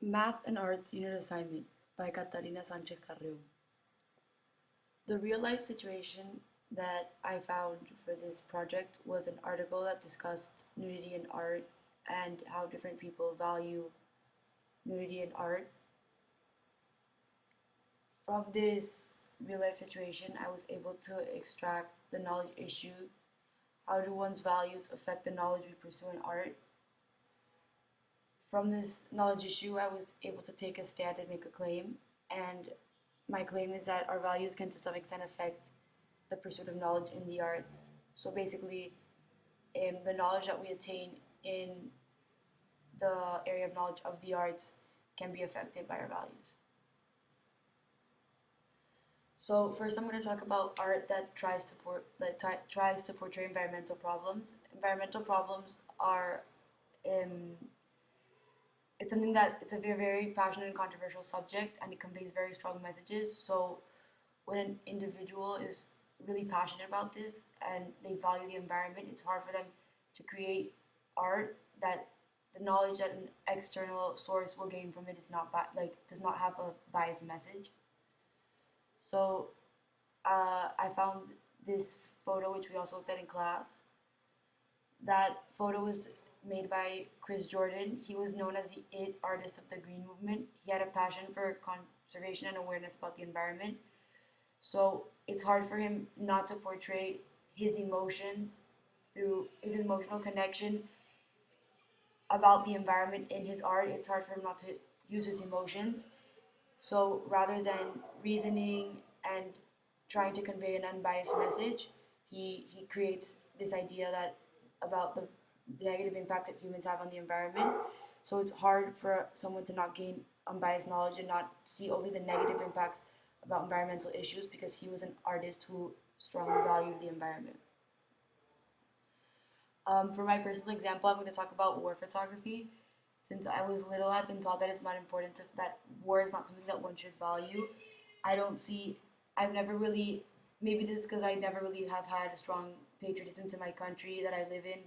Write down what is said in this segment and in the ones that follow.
Math and Arts Unit Assignment by Catalina Sanchez Carreo. The real life situation that I found for this project was an article that discussed nudity in art and how different people value nudity in art. From this real life situation, I was able to extract the knowledge issue. How do one's values affect the knowledge we pursue in art? From this knowledge issue, I was able to take a stand and make a claim. And my claim is that our values can to some extent affect the pursuit of knowledge in the arts. So basically, the knowledge that we attain in the area of knowledge of the arts can be affected by our values. So first, I'm going to talk about art that tries to portray environmental problems. Environmental problems are it's something that it's a very, very passionate and controversial subject, and it conveys very strong messages. So when an individual is really passionate about this and they value the environment, it's hard for them to create art that the knowledge that an external source will gain from it is not does not have a biased message. So I found this photo, which we also looked at in class. That photo was made by Chris Jordan. He was known as the it artist of the green movement. He had a passion for conservation and awareness about the environment. So it's hard for him not to portray his emotions through his emotional connection about the environment in his art. It's hard for him not to use his emotions. So rather than reasoning and trying to convey an unbiased message, he creates this idea that about the negative impact that humans have on the environment. So it's hard for someone to not gain unbiased knowledge and not see only the negative impacts about environmental issues because he was an artist who strongly valued the environment. For my personal example, I'm going to talk about war photography. Since I was little, I've been taught that it's not important that war is not something that one should value. I've never really, maybe this is because I never really have had a strong patriotism to my country that I live in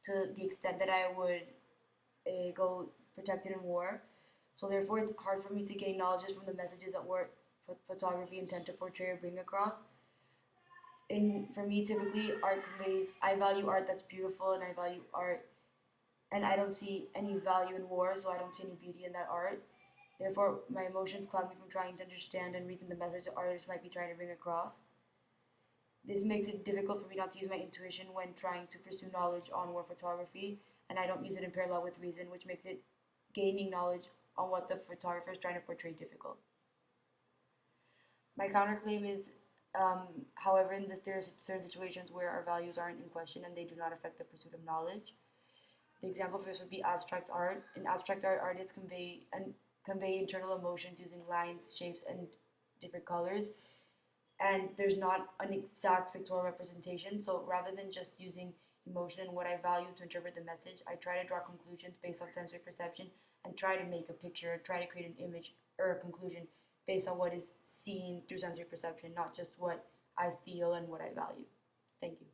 to the extent that I would go protected in war. So therefore, it's hard for me to gain knowledge from the messages that war photography intend to portray or bring across. And for me, typically, art conveys, I value art that's beautiful and I value art and I don't see any value in war, so I don't see any beauty in that art. Therefore, my emotions cloud me from trying to understand and reason the message the artist might be trying to bring across. This makes it difficult for me not to use my intuition when trying to pursue knowledge on war photography, and I don't use it in parallel with reason, which makes it gaining knowledge on what the photographer is trying to portray difficult. My counterclaim is, however, there are certain situations where our values aren't in question and they do not affect the pursuit of knowledge. The example for this would be abstract art. In abstract art, artists convey internal emotions using lines, shapes, and different colors. And there's not an exact pictorial representation. So rather than just using emotion and what I value to interpret the message, I try to draw conclusions based on sensory perception and try to make a picture, try to create an image or a conclusion based on what is seen through sensory perception, not just what I feel and what I value. Thank you.